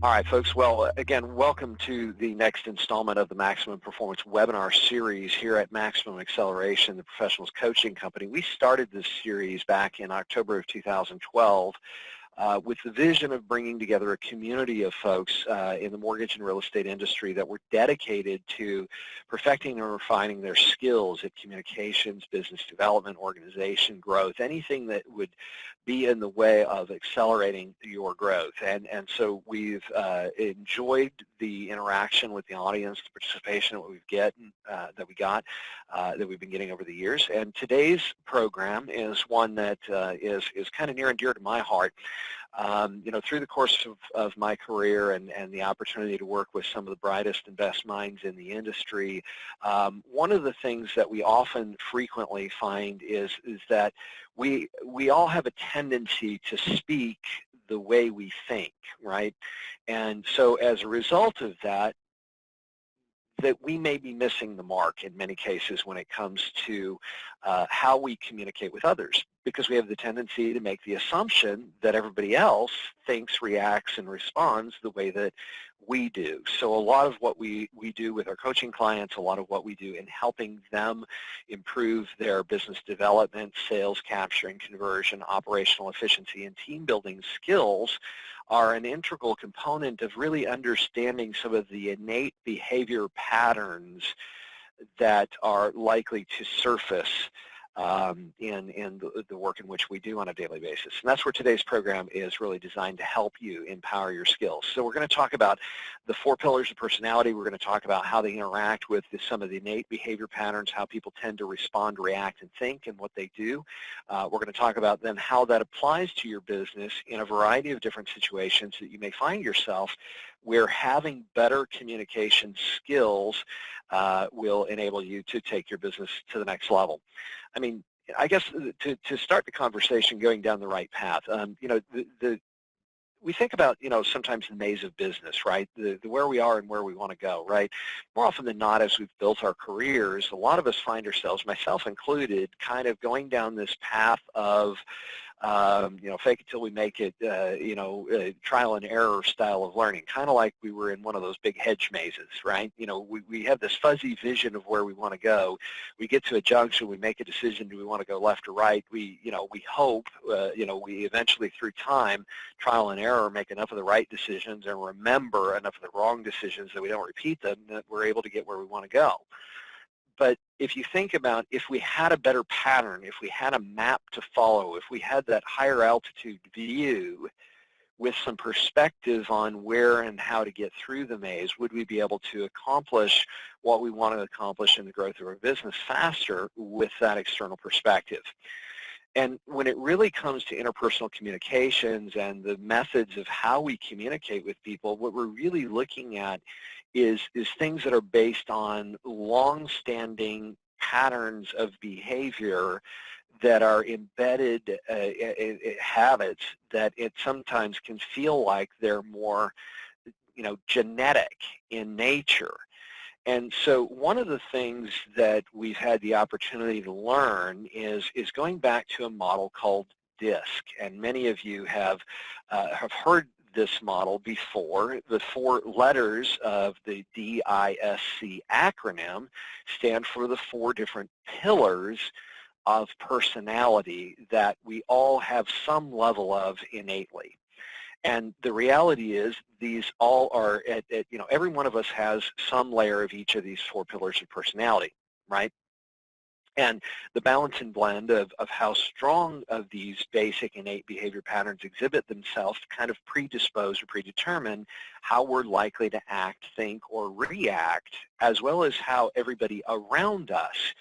All right, folks. Well, again, welcome to the next installment of the Maximum Performance webinar series here at Maximum Acceleration, the professionals coaching company. We started this series back in October of 2012 with the vision of bringing together a community of folks in the mortgage and real estate industry that were dedicated to perfecting and refining their skills at communications, business development, organization growth, anything that would be in the way of accelerating your growth. And so we've enjoyed the interaction with the audience, the participation that we've been getting over the years. And today's program is one that is kind of near and dear to my heart. Through the course of my career and the opportunity to work with some of the brightest and best minds in the industry, one of the things that we often frequently find is that we all have a tendency to speak the way we think, right? And so as a result of that we may be missing the mark in many cases when it comes to how we communicate with others, because we have the tendency to make the assumption that everybody else thinks, reacts, and responds the way that we do. So a lot of what we do with our coaching clients, a lot of what we do in helping them improve their business development, sales capture and conversion, operational efficiency, and team building skills are an integral component of really understanding some of the innate behavior patterns that are likely to surface in the work in which we do on a daily basis. And that's where today's program is really designed to help you empower your skills. So we're going to talk about the 4 pillars of personality. We're going to talk about how they interact with some of the innate behavior patterns, how people tend to respond, react, and think, and what they do. We're going to talk about then how that applies to your business in a variety of different situations that you may find yourself where having better communication skills will enable you to take your business to the next level. I mean, I guess to start the conversation going down the right path, we think about, sometimes the maze of business, right? The where we are and where we want to go, right? More often than not, as we've built our careers, a lot of us find ourselves, myself included, kind of going down this path of fake it till we make it, trial and error style of learning, kind of like we were in one of those big hedge mazes, right? We have this fuzzy vision of where we want to go. We get to a junction, we make a decision, do we want to go left or right? We hope, we eventually through time, trial and error, make enough of the right decisions and remember enough of the wrong decisions that we don't repeat them, that we're able to get where we want to go. But if you think about if we had a better pattern, if we had a map to follow, if we had that higher altitude view with some perspective on where and how to get through the maze, would we be able to accomplish what we want to accomplish in the growth of our business faster with that external perspective? And when it really comes to interpersonal communications and the methods of how we communicate with people, what we're really looking at is things that are based on long-standing patterns of behavior that are embedded habits that it sometimes can feel like they're more, genetic in nature. And so one of the things that we've had the opportunity to learn is going back to a model called DISC. And many of you have heard this model before. The 4 letters of the DISC acronym stand for the 4 different pillars of personality that we all have some level of innately. And the reality is these all are, every one of us has some layer of each of these 4 pillars of personality, right? And the balance and blend of how strong of these basic innate behavior patterns exhibit themselves kind of predispose or predetermine how we're likely to act, think, or react, as well as how everybody around us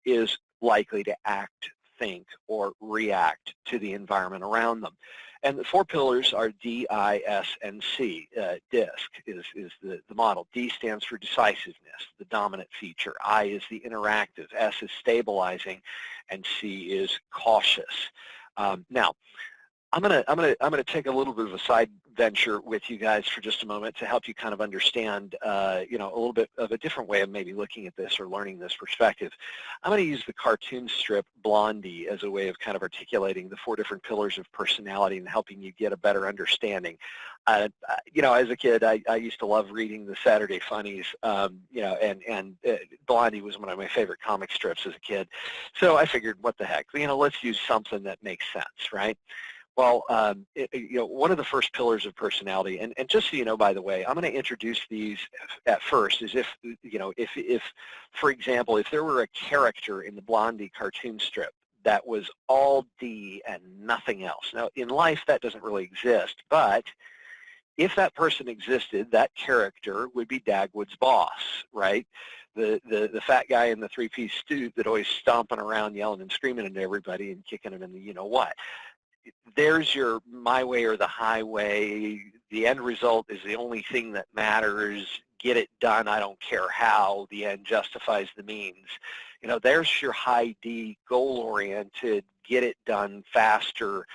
is likely to act, think, or react to the environment around them. And the 4 pillars are D, I, S, and C. DISC is the model. D stands for decisiveness, the dominant feature. I is the interactive. S is stabilizing. And C is cautious. Now, I'm gonna take a little bit of a side venture with you guys for just a moment to help you kind of understand, a little bit of a different way of maybe looking at this or learning this perspective. I'm going to use the cartoon strip Blondie as a way of kind of articulating the 4 different pillars of personality and helping you get a better understanding. As a kid, I used to love reading the Saturday Funnies, and Blondie was one of my favorite comic strips as a kid. So I figured, what the heck, let's use something that makes sense, right? Well, one of the first pillars of personality, and just so you know, by the way, I'm going to introduce these at first as if, if, for example, if there were a character in the Blondie cartoon strip that was all D and nothing else. Now, in life, that doesn't really exist, but if that person existed, that character would be Dagwood's boss, right? The fat guy in the 3-piece suit that always stomping around, yelling and screaming at everybody and kicking them in the you-know-what. There's your my way or the highway. The end result is the only thing that matters. Get it done. I don't care how. The end justifies the means. There's your high D, goal-oriented, get it done faster,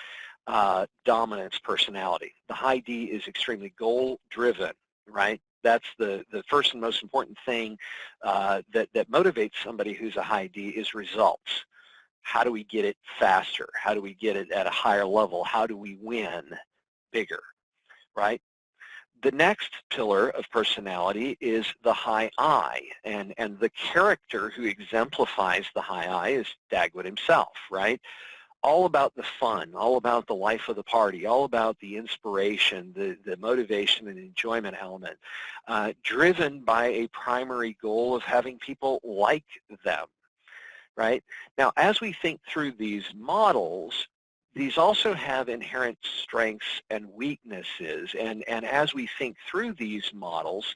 dominance personality. The high D is extremely goal-driven, right? That's the first and most important thing that motivates somebody who's a high D is results. How do we get it faster? How do we get it at a higher level? How do we win bigger, right? The next pillar of personality is the high I, and the character who exemplifies the high I is Dagwood himself, right? All about the fun, all about the life of the party, all about the inspiration, the motivation and enjoyment element, driven by a primary goal of having people like them. Right? Now, as we think through these models, these also have inherent strengths and weaknesses. And as we think through these models,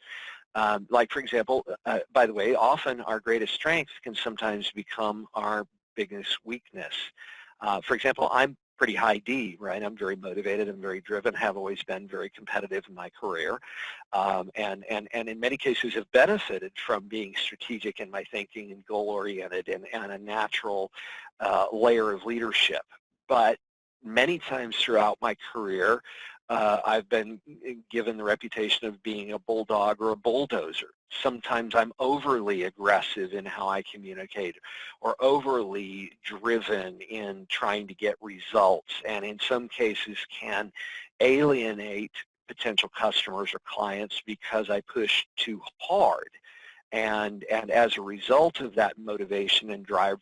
like, for example, by the way, often our greatest strength can sometimes become our biggest weakness. For example, I'm pretty high D, right? I'm very motivated and very driven, have always been very competitive in my career, and in many cases have benefited from being strategic in my thinking and goal-oriented and a natural layer of leadership. But many times throughout my career, I've been given the reputation of being a bulldog or a bulldozer. Sometimes I'm overly aggressive in how I communicate or overly driven in trying to get results, and in some cases can alienate potential customers or clients because I push too hard. And as a result of that motivation and drive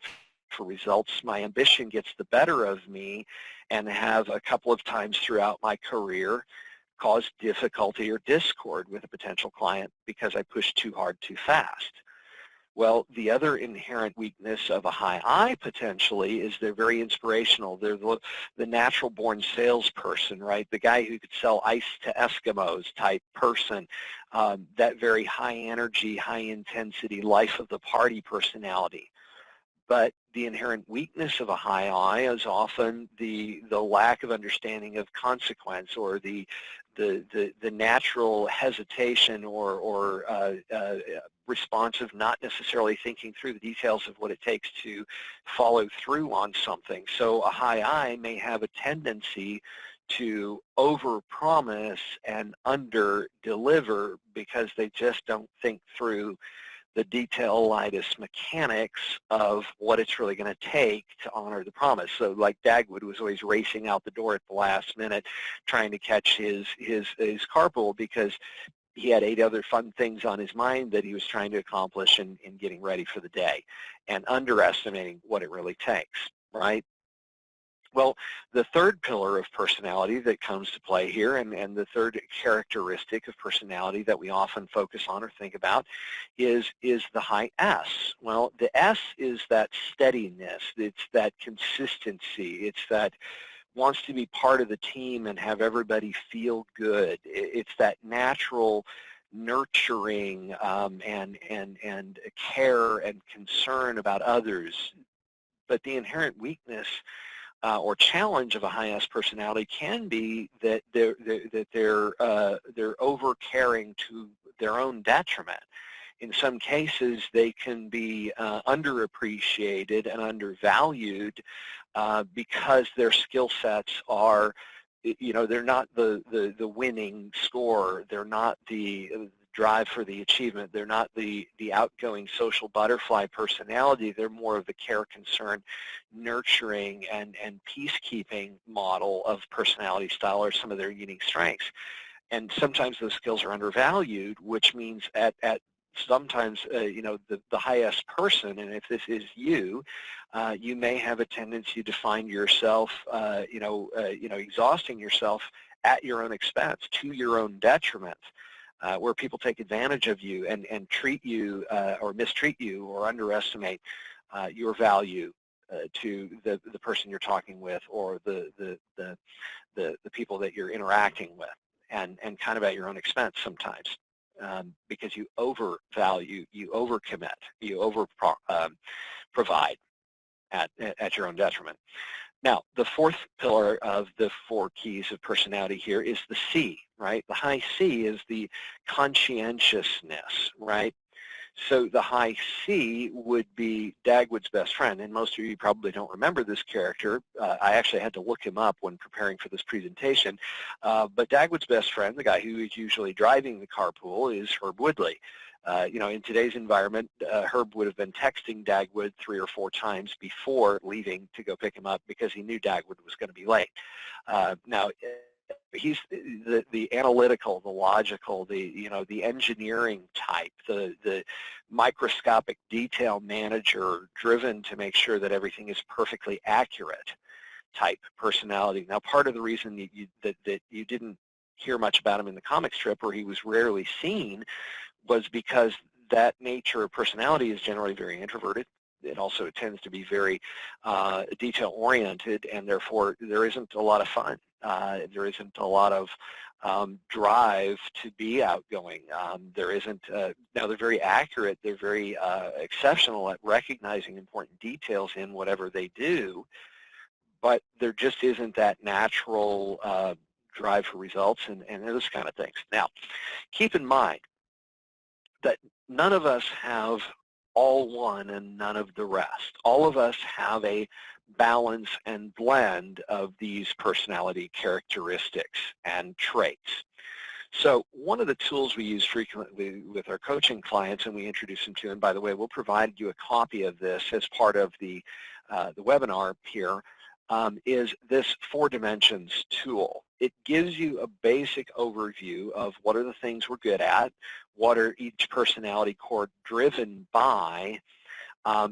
for results, my ambition gets the better of me, and have a couple of times throughout my career caused difficulty or discord with a potential client because I pushed too hard too fast. Well, the other inherent weakness of a high I potentially is they're very inspirational. They're the natural-born salesperson, right? The guy who could sell ice to Eskimos type person, that very high-energy, high-intensity, life-of-the-party personality. But the inherent weakness of a high I is often the lack of understanding of consequence, or the natural hesitation or response of not necessarily thinking through the details of what it takes to follow through on something. So a high I may have a tendency to overpromise and under-deliver because they just don't think through the detail-litis mechanics of what it's really going to take to honor the promise. So like Dagwood was always racing out the door at the last minute trying to catch his carpool because he had 8 other fun things on his mind that he was trying to accomplish in getting ready for the day, and underestimating what it really takes, right? Well, the third pillar of personality that comes to play here, and the third characteristic of personality that we often focus on or think about is the high S. Well, the S is that steadiness, it's that consistency, it's that wants to be part of the team and have everybody feel good. It's that natural nurturing and care and concern about others. But the inherent weakness or challenge of a high S personality can be that they're over caring to their own detriment. In some cases, they can be underappreciated and undervalued because their skill sets are, they're not the winning score. They're not the drive for the achievement. They're not the outgoing social butterfly personality. They're more of the care, concern, nurturing, and peacekeeping model of personality style, or some of their unique strengths. And sometimes those skills are undervalued, which means at sometimes, the highest person, and if this is you, you may have a tendency to find yourself, exhausting yourself at your own expense, to your own detriment, where people take advantage of you and treat you or mistreat you or underestimate your value to the person you're talking with, or the people that you're interacting with, and kind of at your own expense sometimes. Because you overvalue, you overcommit, you provide at your own detriment. Now, the fourth pillar of the 4 keys of personality here is the C, right? The high C is the conscientiousness, right? So the high C would be Dagwood's best friend, and most of you probably don't remember this character. I actually had to look him up when preparing for this presentation. But Dagwood's best friend, the guy who is usually driving the carpool, is Herb Woodley. In today's environment, Herb would have been texting Dagwood 3 or 4 times before leaving to go pick him up because he knew Dagwood was going to be late. Now, he's the analytical, the logical, the engineering type, the microscopic detail manager driven to make sure that everything is perfectly accurate type personality. Now, part of the reason that you didn't hear much about him in the comic strip, or he was rarely seen, was because that nature of personality is generally very introverted. It also tends to be very detail-oriented, and therefore there isn't a lot of fun. There isn't a lot of drive to be outgoing. There isn't, now they're very accurate, they're very exceptional at recognizing important details in whatever they do, but there just isn't that natural drive for results and those kind of things. Now, keep in mind that none of us have all one and none of the rest. All of us have a balance and blend of these personality characteristics and traits. So one of the tools we use frequently with our coaching clients, and we introduce them to, and by the way, we'll provide you a copy of this as part of the webinar here, is this 4 Dimensions tool. It gives you a basic overview of what are the things we're good at, what are each personality core driven by,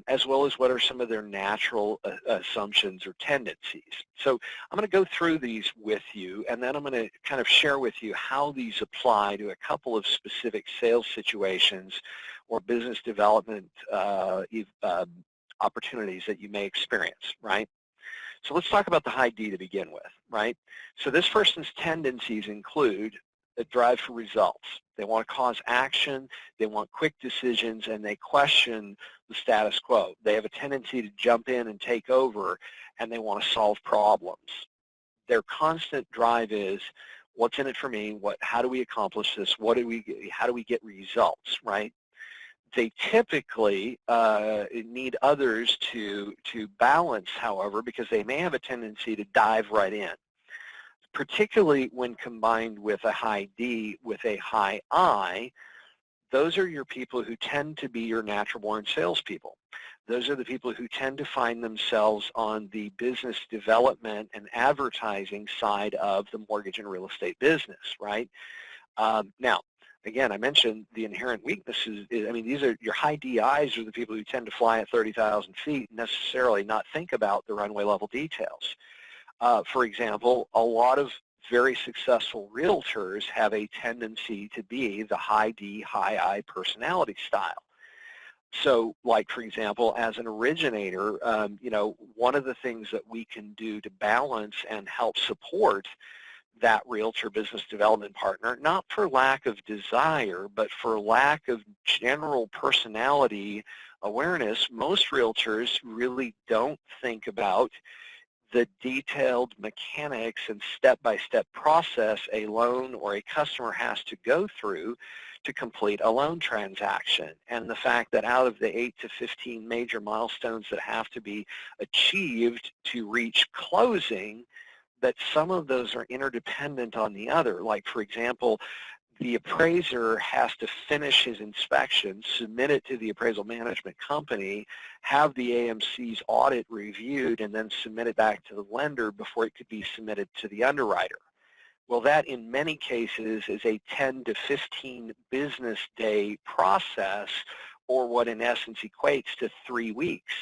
as well as what are some of their natural assumptions or tendencies. So I'm going to go through these with you, and then I'm going to kind of share with you how these apply to a couple of specific sales situations or business development opportunities that you may experience, right? So let's talk about the high D to begin with, right? So this person's tendencies include a drive for results. They want to cause action, they want quick decisions, and they question the status quo. They have a tendency to jump in and take over, and they want to solve problems. Their constant drive is, what's in it for me? How do we accomplish this? How do we get results, right? They typically need others to balance, however, because they may have a tendency to dive right in, particularly when combined with a high D with a high I. Those are your people who tend to be your natural-born salespeople. Those are the people who tend to find themselves on the business development and advertising side of the mortgage and real estate business, right? Now, again, I mentioned the inherent weaknesses. I mean, these are your high DIs are the people who tend to fly at 30,000 feet and necessarily not think about the runway level details. For example, a lot of very successful realtors have a tendency to be the high D, high I personality style. So, like, for example, as an originator, one of the things that we can do to balance and help support that realtor business development partner, not for lack of desire, but for lack of general personality awareness, most realtors really don't think about the detailed mechanics and step-by-step process a loan or a customer has to go through to complete a loan transaction. And the fact that out of the 8 to 15 major milestones that have to be achieved to reach closing, that some of those are interdependent on the other. Like, for example, the appraiser has to finish his inspection, submit it to the appraisal management company, have the AMC's audit reviewed, and then submit it back to the lender before it could be submitted to the underwriter. Well, that in many cases is a 10 to 15 business day process, or what in essence equates to 3 weeks,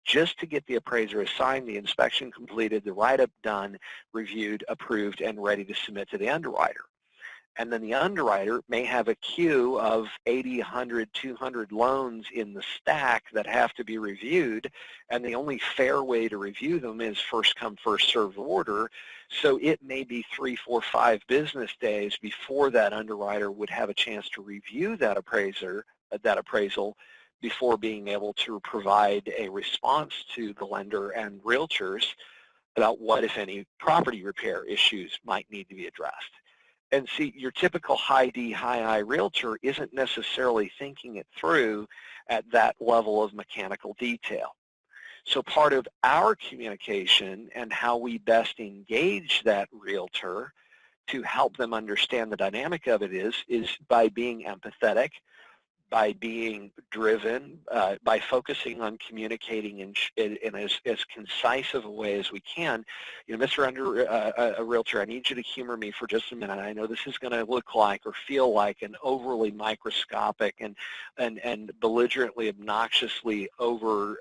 just to get the appraiser assigned, the inspection completed, the write-up done, reviewed, approved, and ready to submit to the underwriter. And then the underwriter may have a queue of 80, 100, 200 loans in the stack that have to be reviewed, and the only fair way to review them is first come, first served order. So it may be 3, 4, 5 business days before that underwriter would have a chance to review that appraisal before being able to provide a response to the lender and realtors about what, if any, property repair issues might need to be addressed. And see, your typical high D, high I realtor isn't necessarily thinking it through at that level of mechanical detail. So part of our communication and how we best engage that realtor to help them understand the dynamic of it is by being empathetic, by being driven, by focusing on communicating in as concise of a way as we can. You know, Mr. A Realtor, I need you to humor me for just a minute. I know this is going to look like or feel like an overly microscopic and belligerently, obnoxiously over,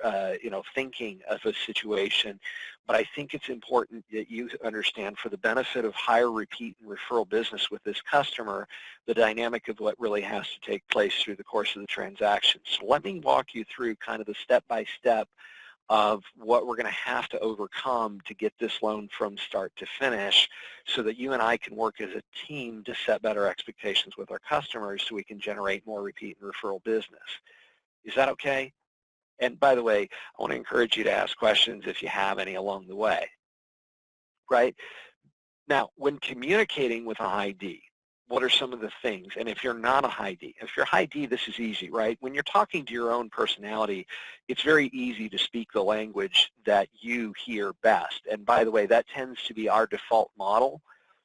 thinking of a situation. But I think it's important that you understand, for the benefit of higher repeat and referral business with this customer, the dynamic of what really has to take place through the course of the transaction. So let me walk you through kind of the step-by-step of what we're going to have to overcome to get this loan from start to finish, so that you and I can work as a team to set better expectations with our customers so we can generate more repeat and referral business. Is that okay? And by the way, I want to encourage you to ask questions if you have any along the way, right? Now, when communicating with a high D, what are some of the things? And if you're not a high D, if you're high D, this is easy, right? When you're talking to your own personality, it's very easy to speak the language that you hear best. And by the way, that tends to be our default model,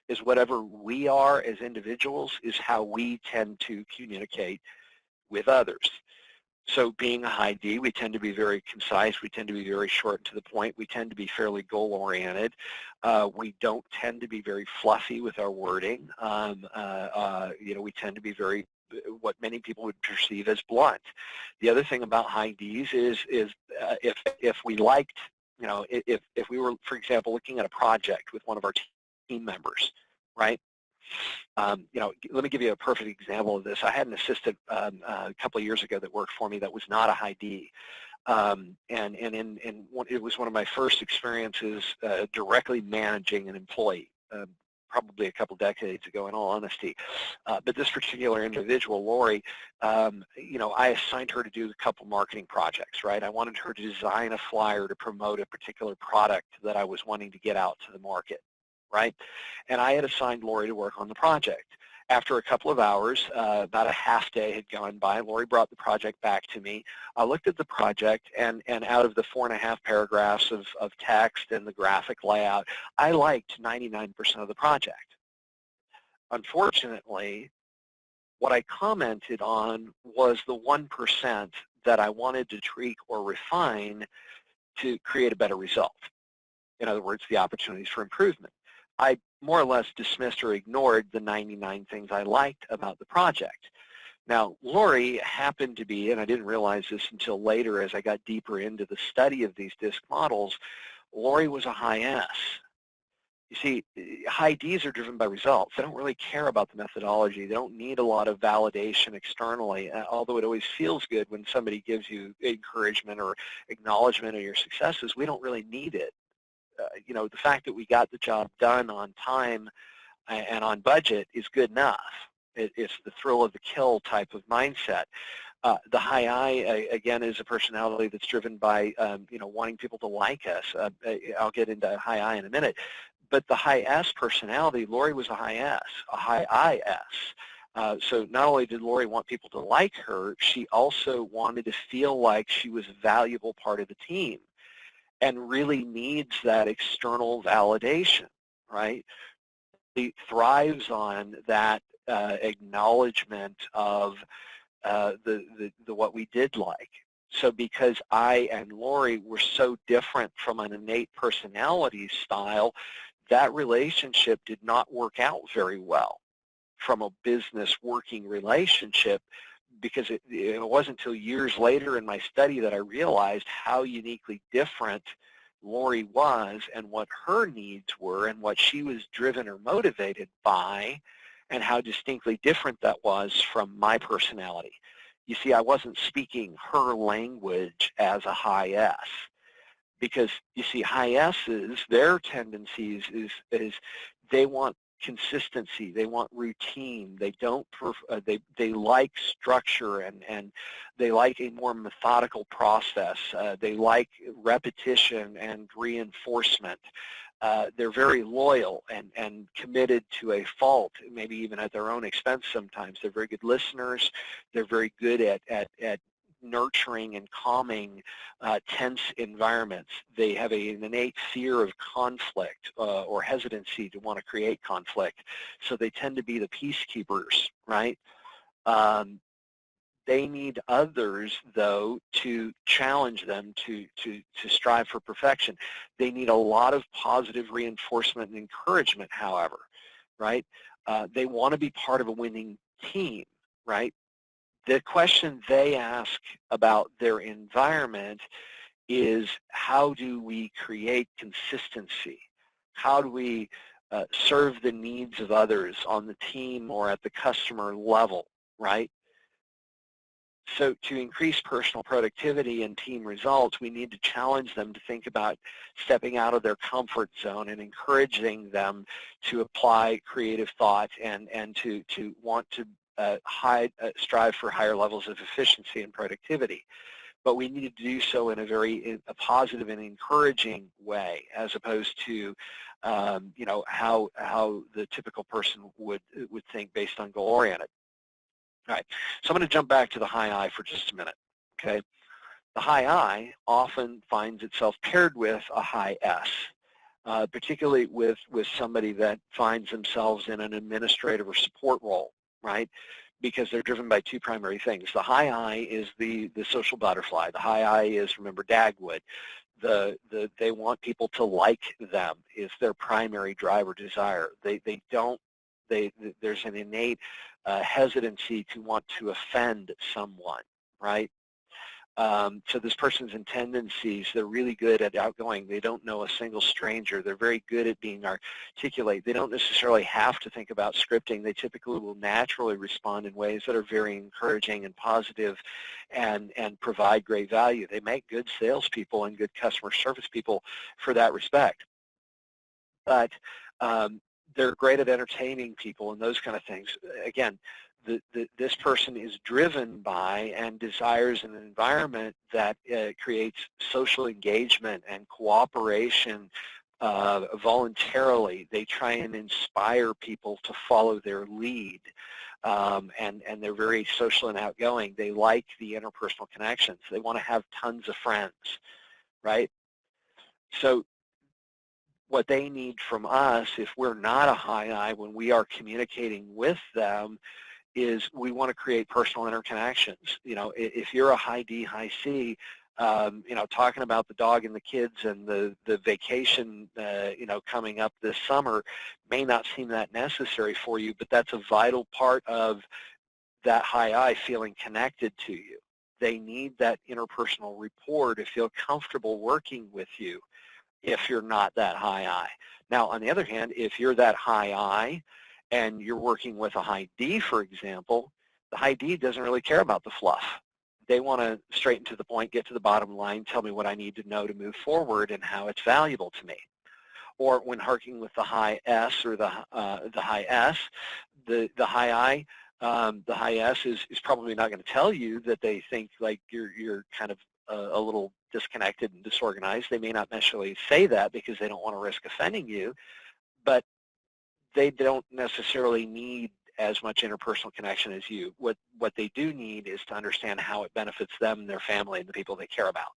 is whatever we are as individuals is how we tend to communicate with others. So being a high D, we tend to be very concise. We tend to be very short and to the point. We tend to be fairly goal-oriented. We don't tend to be very fluffy with our wording. We tend to be very, what many people would perceive as blunt. The other thing about high Ds is if we liked, if we were, for example, looking at a project with one of our team members, right? Let me give you a perfect example of this. I had an assistant a couple of years ago that worked for me that was not a high D. It was one of my first experiences directly managing an employee, probably a couple decades ago, in all honesty. But this particular individual, Lori, I assigned her to do a couple marketing projects, right? I wanted her to design a flyer to promote a particular product that I was wanting to get out to the market, right? And I had assigned Lori to work on the project. After a couple of hours, about a half day had gone by, Lori brought the project back to me. I looked at the project, and out of the 4.5 paragraphs of text and the graphic layout, I liked 99% of the project. Unfortunately, what I commented on was the 1% that I wanted to tweak or refine to create a better result. In other words, the opportunities for improvement. I more or less dismissed or ignored the 99 things I liked about the project. Now, Lori happened to be, and I didn't realize this until later as I got deeper into the study of these DISC models, Lori was a high S. You see, high Ds are driven by results. They don't really care about the methodology. They don't need a lot of validation externally, although it always feels good when somebody gives you encouragement or acknowledgement of your successes. We don't really need it. The fact that we got the job done on time and on budget is good enough. It's the thrill of the kill type of mindset. The high I, again, is a personality that's driven by, wanting people to like us. I'll get into high I in a minute. But the high S personality, Lori was a high S, a high IS. So not only did Lori want people to like her, she also wanted to feel like she was a valuable part of the team and really needs that external validation, right? She thrives on that acknowledgement of the what we did like. So because I and Lori were so different from an innate personality style, that relationship did not work out very well from a business working relationship, because it wasn't until years later in my study that I realized how uniquely different Lori was and what her needs were and what she was driven or motivated by, and how distinctly different that was from my personality. You see, I wasn't speaking her language as a high S, because you see, high S's, their tendencies is they want consistency, they want routine, they don't they like structure, and they like a more methodical process, they like repetition and reinforcement. They're very loyal and committed to a fault, maybe even at their own expense sometimes. They're very good listeners. They're very good at nurturing and calming tense environments. They have an innate fear of conflict or hesitancy to want to create conflict. So they tend to be the peacekeepers, right? They need others, though, to challenge them to strive for perfection. They need a lot of positive reinforcement and encouragement, however, right? They want to be part of a winning team, right? The question they ask about their environment is, how do we create consistency? How do we serve the needs of others on the team or at the customer level, right? So to increase personal productivity and team results, we need to challenge them to think about stepping out of their comfort zone and encouraging them to apply creative thought and to want to strive for higher levels of efficiency and productivity. But we need to do so in a positive and encouraging way, as opposed to you know, how the typical person would think based on goal-oriented. All right, so I'm going to jump back to the high I for just a minute, okay? The high I often finds itself paired with a high S, particularly with somebody that finds themselves in an administrative or support role, right? Because they're driven by two primary things. The high I is the social butterfly. The high I is, remember, Dagwood. They want people to like them is their primary driver desire. There's an innate hesitancy to want to offend someone, right? So this person's in tendencies, they're really good at outgoing. They don't know a single stranger. They're very good at being articulate. They don't necessarily have to think about scripting. They typically will naturally respond in ways that are very encouraging and positive and provide great value. They make good salespeople and good customer service people for that respect. But they're great at entertaining people and those kind of things. Again, this person is driven by and desires an environment that creates social engagement and cooperation voluntarily. They try and inspire people to follow their lead, and they're very social and outgoing. They like the interpersonal connections. They want to have tons of friends, right? So what they need from us, if we're not a high I when we are communicating with them, is we want to create personal interconnections. You know, if you're a high D, high C, you know, talking about the dog and the kids and the vacation, you know, coming up this summer may not seem that necessary for you, but that's a vital part of that high I feeling connected to you. They need that interpersonal rapport to feel comfortable working with you if you're not that high I. Now, on the other hand, if you're that high I and you're working with a high D, for example, the high D doesn't really care about the fluff. They want to straighten to the point, get to the bottom line, tell me what I need to know to move forward and how it's valuable to me. Or when working with the high S or the high S, the high I, the high S is probably not going to tell you that they think like you're kind of a little disconnected and disorganized. They may not necessarily say that because they don't want to risk offending you, but they don't necessarily need as much interpersonal connection as you. What they do need is to understand how it benefits them, their family, and the people they care about.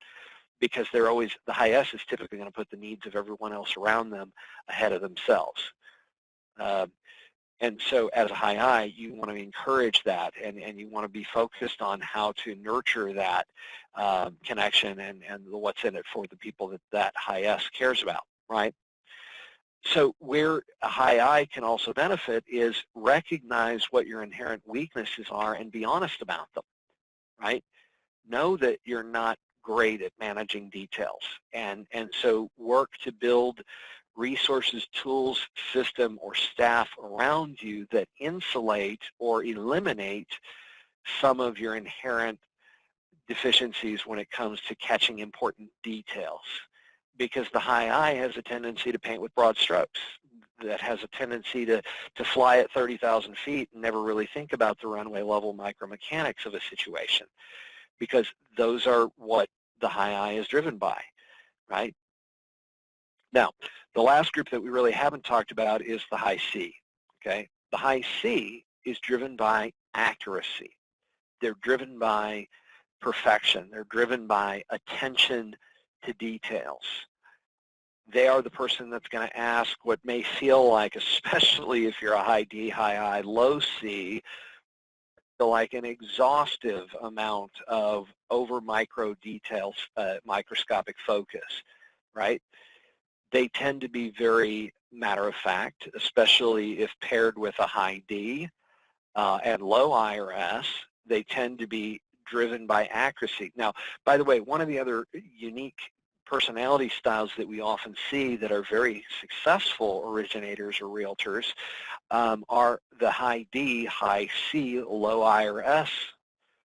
Because they're always, the high S is typically going to put the needs of everyone else around them ahead of themselves. And so as a high I, you want to encourage that, and you want to be focused on how to nurture that connection and what's in it for the people that high S cares about, right? So where a high I can also benefit is recognize what your inherent weaknesses are and be honest about them, right? Know that you're not great at managing details, and so work to build resources, tools, system, or staff around you that insulate or eliminate some of your inherent deficiencies when it comes to catching important details. Because the high I has a tendency to paint with broad strokes, that has a tendency to fly at 30,000 feet and never really think about the runway level micromechanics of a situation, because those are what the high I is driven by, right? Now, the last group that we really haven't talked about is the high C, okay? The high C is driven by accuracy. They're driven by perfection. They're driven by attention to details. They are the person that's going to ask what may feel like, especially if you're a high D, high I, low C, like an exhaustive amount of over micro details, microscopic focus, right? They tend to be very matter of fact, especially if paired with a high D and low I or S. They tend to be driven by accuracy. Now, by the way, one of the other unique personality styles that we often see that are very successful originators or realtors are the high D, high C, low I or S,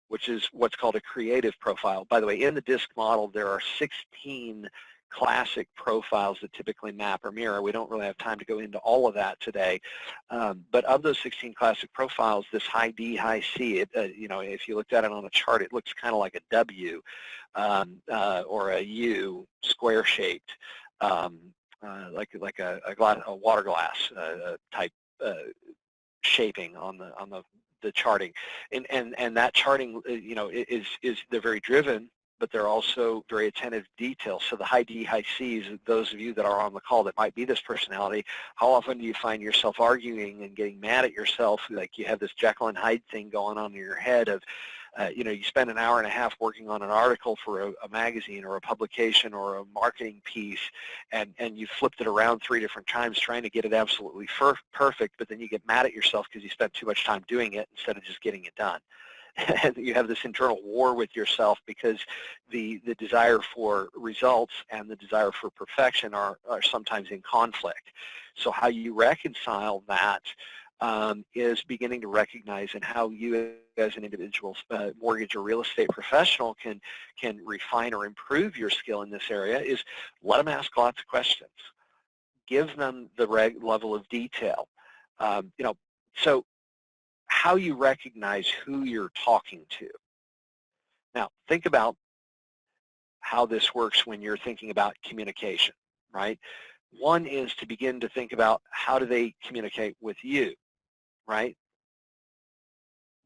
which is what's called a creative profile. By the way, in the DISC model, there are 16 classic profiles that typically map or mirror. We don't really have time to go into all of that today. But of those 16 classic profiles, this high D, high C, you know, if you looked at it on a chart, it looks kind of like a W or a U, square-shaped, like a water glass type shaping on the charting, and that charting, you know, is they're very driven, but they're also very attentive to detail. So the high D, high Cs, those of you that are on the call that might be this personality, how often do you find yourself arguing and getting mad at yourself, like you have this Jekyll and Hyde thing going on in your head of, you know, you spend an hour and a half working on an article for a magazine or a publication or a marketing piece, and you flipped it around 3 different times trying to get it absolutely perfect, but then you get mad at yourself because you spent too much time doing it instead of just getting it done. And you have this internal war with yourself because the desire for results and the desire for perfection are sometimes in conflict. So how you reconcile that is beginning to recognize, and how you as an individual mortgage or real estate professional can refine or improve your skill in this area, is let them ask lots of questions. Give them the level of detail. You know, so how you recognize who you're talking to. Now, think about how this works when you're thinking about communication, right? One is to begin to think about how do they communicate with you, right?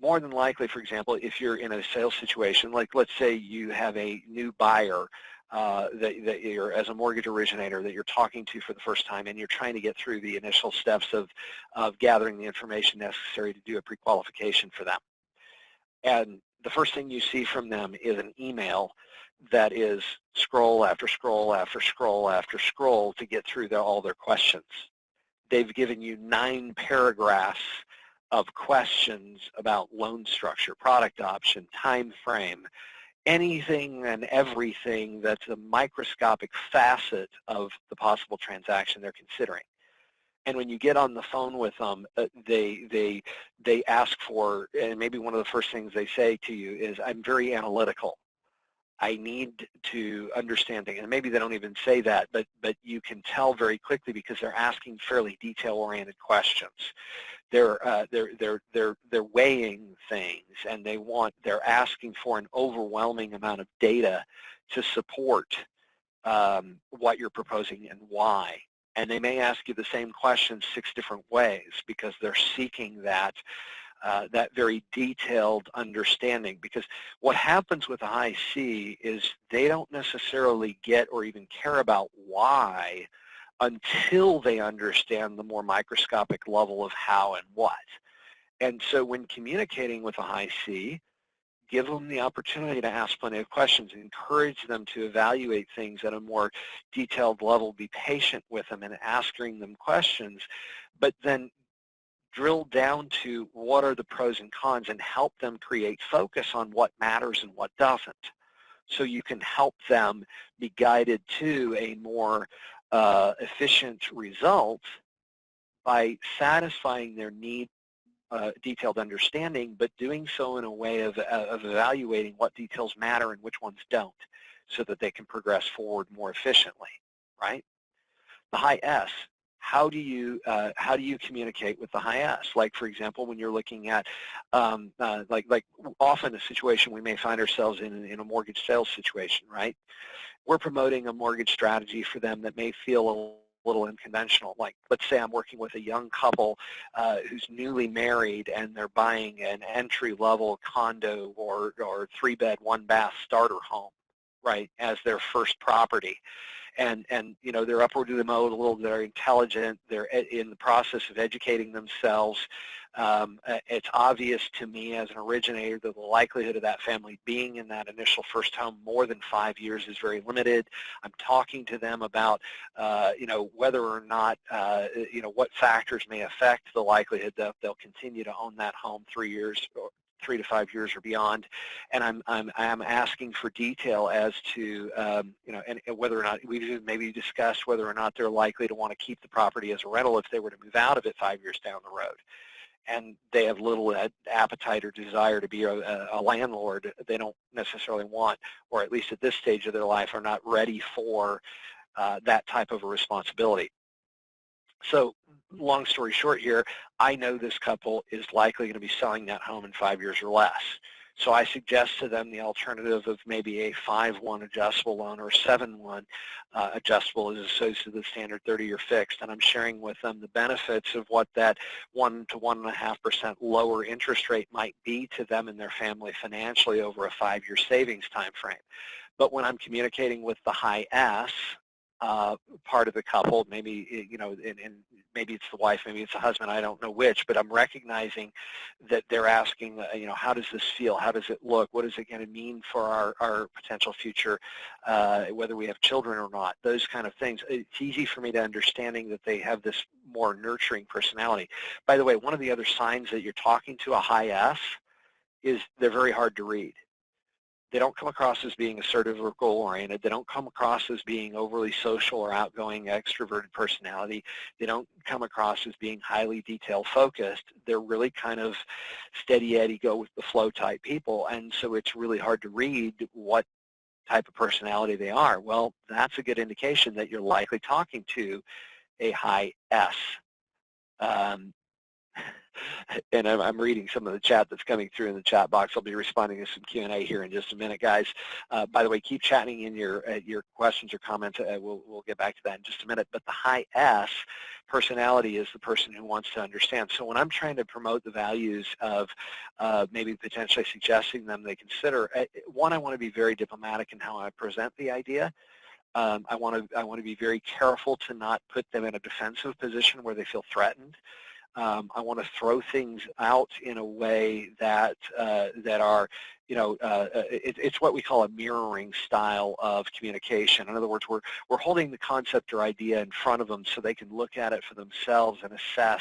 More than likely, for example, if you're in a sales situation, like let's say you have a new buyer that you're, as a mortgage originator, that you're talking to for the first time, and you're trying to get through the initial steps of gathering the information necessary to do a pre-qualification for them. And the first thing you see from them is an email that is scroll after scroll after scroll after scroll to get through all their questions. They've given you 9 paragraphs of questions about loan structure, product option, time frame, anything and everything that's a microscopic facet of the possible transaction they're considering. And when you get on the phone with them, they ask for, and maybe one of the first things they say to you is, I'm very analytical. I need to understand things. And maybe they don't even say that, but you can tell very quickly because they're asking fairly detail-oriented questions. They're weighing things, and they're asking for an overwhelming amount of data to support what you're proposing and why. And they may ask you the same question 6 different ways because they're seeking that that very detailed understanding. Because what happens with a high C is they don't necessarily get or even care about why until they understand the more microscopic level of how and what. And so when communicating with a high C, give them the opportunity to ask plenty of questions, encourage them to evaluate things at a more detailed level, be patient with them and asking them questions, but then drill down to what are the pros and cons and help them create focus on what matters and what doesn't. So you can help them be guided to a more efficient result by satisfying their need, detailed understanding, but doing so in a way of evaluating what details matter and which ones don't, so that they can progress forward more efficiently, right? The high S, how do you communicate with the high S? Like, for example, when you're looking at, like often a situation we may find ourselves in a mortgage sales situation, right? We're promoting a mortgage strategy for them that may feel a little unconventional. Like, let's say I'm working with a young couple who's newly married and they're buying an entry-level condo or 3-bed, 1-bath starter home, right, as their first property. And you know, they're upwardly mobile, they're intelligent, they're in the process of educating themselves. It's obvious to me as an originator that the likelihood of that family being in that initial first home more than 5 years is very limited. I'm talking to them about, you know, whether or not, you know, what factors may affect the likelihood that they'll continue to own that home 3 to 5 years or beyond, and I'm asking for detail as to you know, and whether or not we've maybe discussed whether or not they're likely to want to keep the property as a rental if they were to move out of it 5 years down the road, and they have little appetite or desire to be a landlord. They don't necessarily want, or at least at this stage of their life, are not ready for that type of a responsibility. So long story short here, I know this couple is likely going to be selling that home in 5 years or less. So I suggest to them the alternative of maybe a 5-1 adjustable loan or 7-1 adjustable as opposed to the standard 30-year fixed. And I'm sharing with them the benefits of what that 1 to 1.5% lower interest rate might be to them and their family financially over a 5-year savings time frame. But when I'm communicating with the high S, part of the couple, maybe, you know, and maybe it's the wife, maybe it's the husband, I don't know which, but I'm recognizing that they're asking, you know, how does this feel? How does it look? What is it going to mean for our potential future, whether we have children or not? Those kind of things. It's easy for me to understanding that they have this more nurturing personality. By the way, one of the other signs that you're talking to a high S is they're very hard to read. They don't come across as being assertive or goal-oriented. They don't come across as being overly social or outgoing, extroverted personality. They don't come across as being highly detail-focused. They're really kind of steady Eddie, go with the flow type people, and so it's really hard to read what type of personality they are. Well, that's a good indication that you're likely talking to a high S. And I'm reading some of the chat that's coming through in the chat box. I'll be responding to some Q&A here in just a minute, guys. By the way, keep chatting in your questions or comments. We'll get back to that in just a minute. But the high S personality is the person who wants to understand. So when I'm trying to promote the values of maybe potentially suggesting them they consider, one, I want to be very diplomatic in how I present the idea. I want to be very careful to not put them in a defensive position where they feel threatened. I want to throw things out in a way that are, you know, it's what we call a mirroring style of communication. In other words, we're holding the concept or idea in front of them so they can look at it for themselves and assess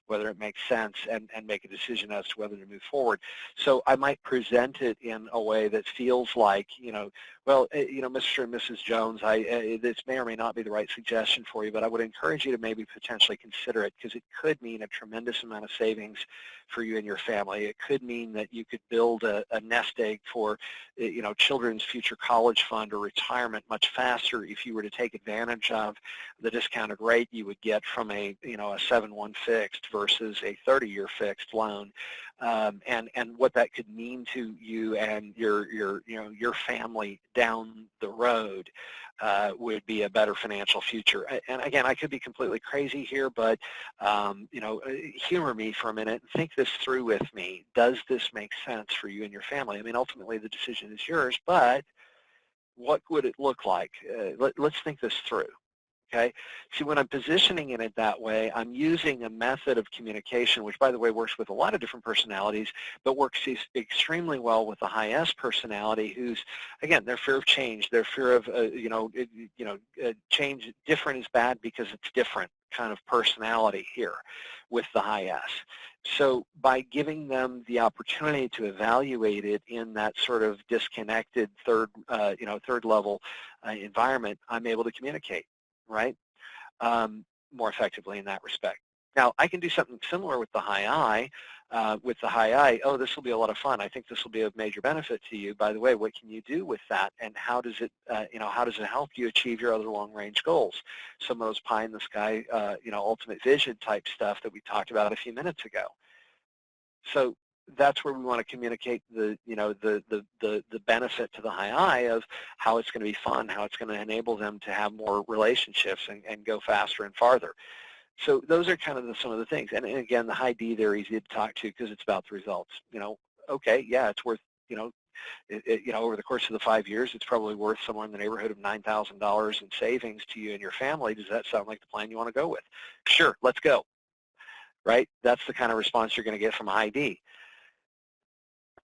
whether it makes sense and make a decision as to whether to move forward. So I might present it in a way that feels like, you know, well, you know, Mr. and Mrs. Jones, this may or may not be the right suggestion for you, but I would encourage you to maybe potentially consider it because it could mean a tremendous amount of savings for you and your family. It could mean that you could build a nest egg for, you know, children's future college fund or retirement much faster if you were to take advantage of the discounted rate you would get from a, you know, a 7-1 fixed versus a 30-year fixed loan. and what that could mean to you and your family down the road would be a better financial future. And again, I could be completely crazy here, but humor me for a minute and think this through with me. Does this make sense for you and your family? I mean, ultimately the decision is yours, but what would it look like? Let's think this through. Okay. See, when I'm positioning it that way, I'm using a method of communication, which, by the way, works with a lot of different personalities, but works extremely well with the high S personality, who's, again, their fear of change, their fear of, change. Different is bad because it's different kind of personality here with the high S. So by giving them the opportunity to evaluate it in that sort of disconnected third level environment, I'm able to communicate, right, more effectively in that respect. Now, I can do something similar with the high I. Oh, this will be a lot of fun. I think this will be of major benefit to you. By the way, what can you do with that, and how does it, how does it help you achieve your other long-range goals? Some of those pie-in-the-sky, ultimate vision type stuff that we talked about a few minutes ago. So that's where we want to communicate the benefit to the high I of how it's going to be fun, how it's going to enable them to have more relationships and go faster and farther. So those are kind of some of the things. And again, the high D, they're easy to talk to because it's about the results. Okay, yeah, it's worth, over the course of the 5 years, it's probably worth somewhere in the neighborhood of $9,000 in savings to you and your family. Does that sound like the plan you want to go with? Sure, let's go. Right? That's the kind of response you're going to get from a high D.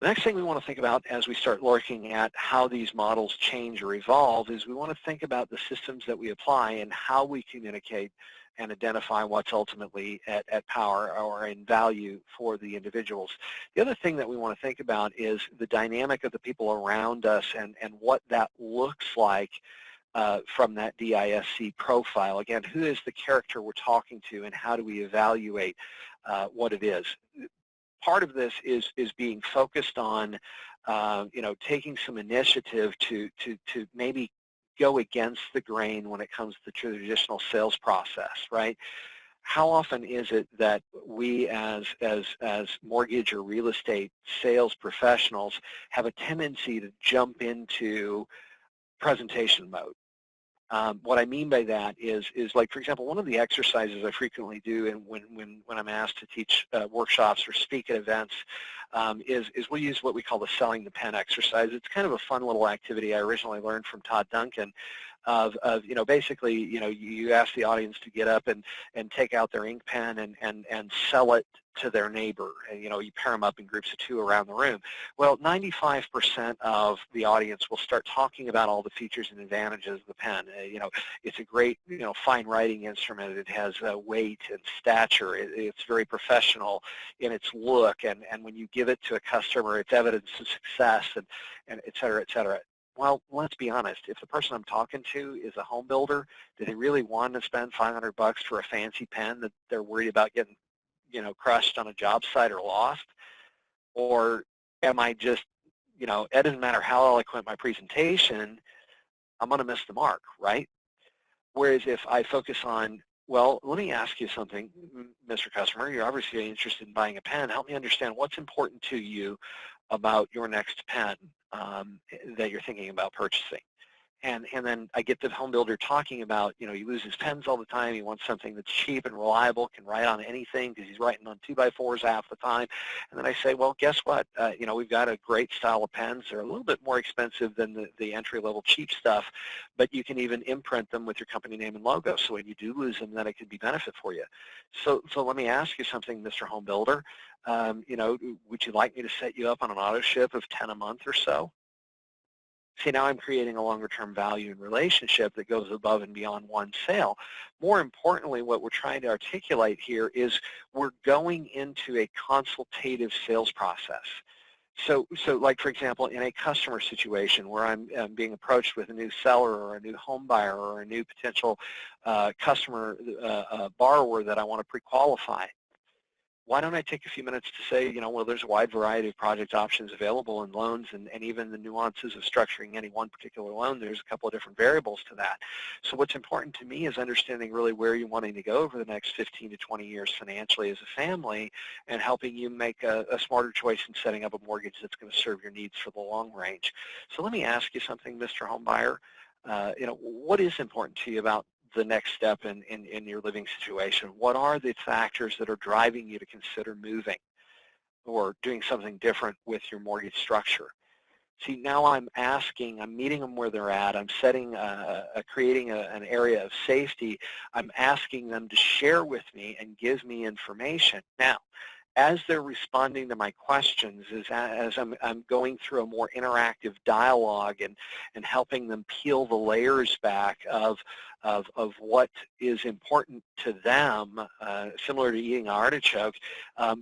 The next thing we want to think about as we start looking at how these models change or evolve is we want to think about the systems that we apply and how we communicate and identify what's ultimately at power or in value for the individuals. The other thing that we want to think about is the dynamic of the people around us and what that looks like from that DISC profile. Again, who is the character we're talking to, and how do we evaluate what it is? Part of this is being focused on, taking some initiative to maybe go against the grain when it comes to the traditional sales process, right? How often is it that we as mortgage or real estate sales professionals have a tendency to jump into presentation mode? What I mean by that is like, for example, one of the exercises I frequently do and when I'm asked to teach workshops or speak at events is we'll use what we call the selling the pen exercise. It's kind of a fun little activity I originally learned from Todd Duncan of basically, you ask the audience to get up and take out their ink pen and sell it to their neighbor. And, you pair them up in groups of 2 around the room. Well, 95% of the audience will start talking about all the features and advantages of the pen. It's a great, fine writing instrument. It has weight and stature. It's very professional in its look. And when you give it to a customer, it's evidence of success and et cetera, et cetera. Well, let's be honest. If the person I'm talking to is a home builder, do they really want to spend $500 for a fancy pen that they're worried about getting, crushed on a job site or lost? Or am I just, it doesn't matter how eloquent my presentation, I'm going to miss the mark, right? Whereas if I focus on, well, let me ask you something, Mr. Customer. You're obviously interested in buying a pen. Help me understand what's important to you about your next pen that you're thinking about purchasing. And then I get the home builder talking about, he loses pens all the time. He wants something that's cheap and reliable, can write on anything because he's writing on 2x4s half the time. And then I say, well, guess what? We've got a great style of pens. They're a little bit more expensive than the entry-level cheap stuff, but you can even imprint them with your company name and logo. So when you do lose them, then it could be benefit for you. So let me ask you something, Mr. Home Builder. Would you like me to set you up on an auto ship of 10 a month or so? See, now I'm creating a longer-term value and relationship that goes above and beyond one sale. More importantly, what we're trying to articulate here is we're going into a consultative sales process. So like, for example, in a customer situation where I'm being approached with a new seller or a new home buyer or a new potential customer borrower that I want to pre-qualify, why don't I take a few minutes to say, well, there's a wide variety of project options available in loans, and even the nuances of structuring any one particular loan, there's a couple of different variables to that. So what's important to me is understanding really where you're wanting to go over the next 15 to 20 years financially as a family, and helping you make a smarter choice in setting up a mortgage that's going to serve your needs for the long range. So let me ask you something, Mr. Homebuyer. What is important to you about the next step in your living situation? What are the factors that are driving you to consider moving or doing something different with your mortgage structure? See, now I'm meeting them where they're at. I'm creating an area of safety. I'm asking them to share with me and give me information. Now, as they're responding to my questions, as I'm going through a more interactive dialogue and helping them peel the layers back of what is important to them, similar to eating an artichoke.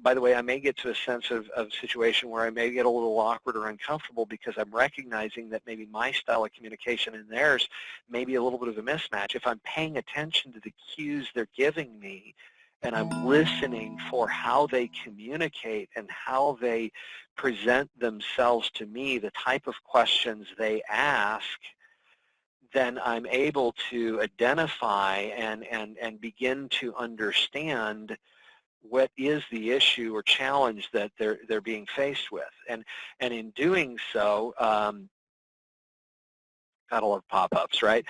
By the way, I may get to a sense of situation where I may get a little awkward or uncomfortable because I'm recognizing that maybe my style of communication and theirs may be a little bit of a mismatch. If I'm paying attention to the cues they're giving me, and I'm listening for how they communicate and how they present themselves to me, the type of questions they ask, then I'm able to identify and begin to understand what is the issue or challenge that they're being faced with. And in doing so, gotta love pop-ups, right?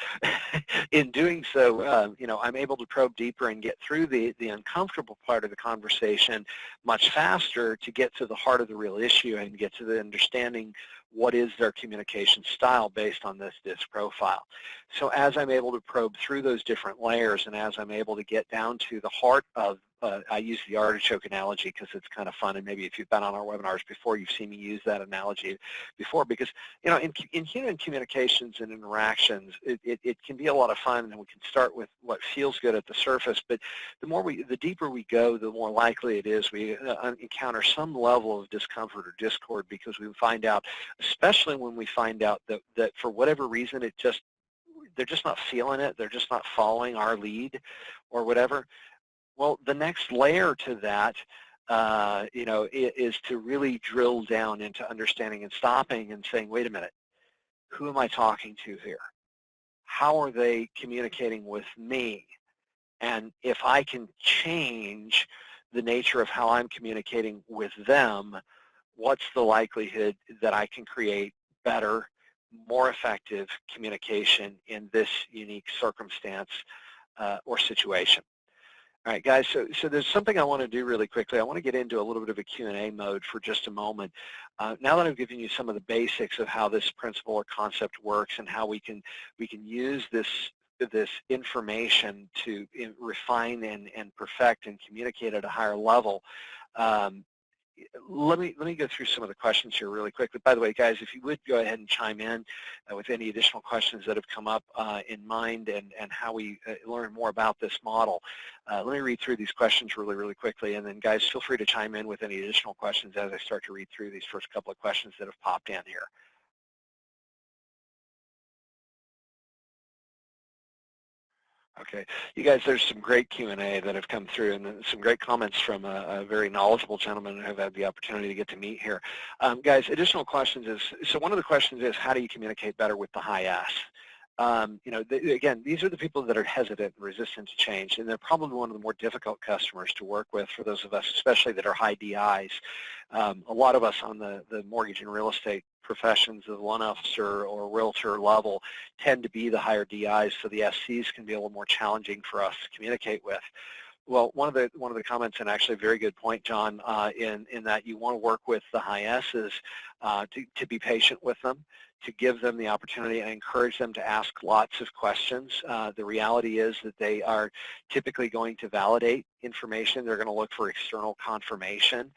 In doing so, I'm able to probe deeper and get through the uncomfortable part of the conversation much faster to get to the heart of the real issue and get to the understanding what is their communication style based on this DISC profile. So as I'm able to probe through those different layers and as I'm able to get down to the heart of I use the artichoke analogy because it's kind of fun, and maybe if you've been on our webinars before, you've seen me use that analogy before, because in human communications and interactions, it can be a lot of fun, and we can start with what feels good at the surface, but the deeper we go, the more likely it is we encounter some level of discomfort or discord, because we find out, especially when we find out that for whatever reason they're just not feeling it, they're just not following our lead or whatever. Well, the next layer to that, is to really drill down into understanding and stopping and saying, wait a minute, who am I talking to here? How are they communicating with me? And if I can change the nature of how I'm communicating with them, what's the likelihood that I can create better, more effective communication in this unique circumstance or situation? All right, guys, so there's something I want to do really quickly. I want to get into a little bit of a Q&A mode for just a moment. Now that I've given you some of the basics of how this principle or concept works and how we can use this information to refine and perfect and communicate at a higher level, let me go through some of the questions here really quickly. By the way, guys, if you would go ahead and chime in with any additional questions that have come up in mind and how we learn more about this model. Let me read through these questions really quickly, and then guys, feel free to chime in with any additional questions as I start to read through these first couple of questions that have popped in here. Okay, you guys, there's some great Q&A that have come through and some great comments from a very knowledgeable gentleman who I've had the opportunity to get to meet here. Guys, additional questions is, so one of the questions is, how do you communicate better with the high S? Again, these are the people that are hesitant and resistant to change, and they're probably one of the more difficult customers to work with for those of us, especially that are high DIs. A lot of us on the mortgage and real estate professions, the loan officer or realtor level, tend to be the higher DIs, so the SCs can be a little more challenging for us to communicate with. Well, one of the comments, and actually a very good point, John, in that you want to work with the high S's to be patient with them, to give them the opportunity and encourage them to ask lots of questions. The reality is that they are typically going to validate information. They're going to look for external confirmation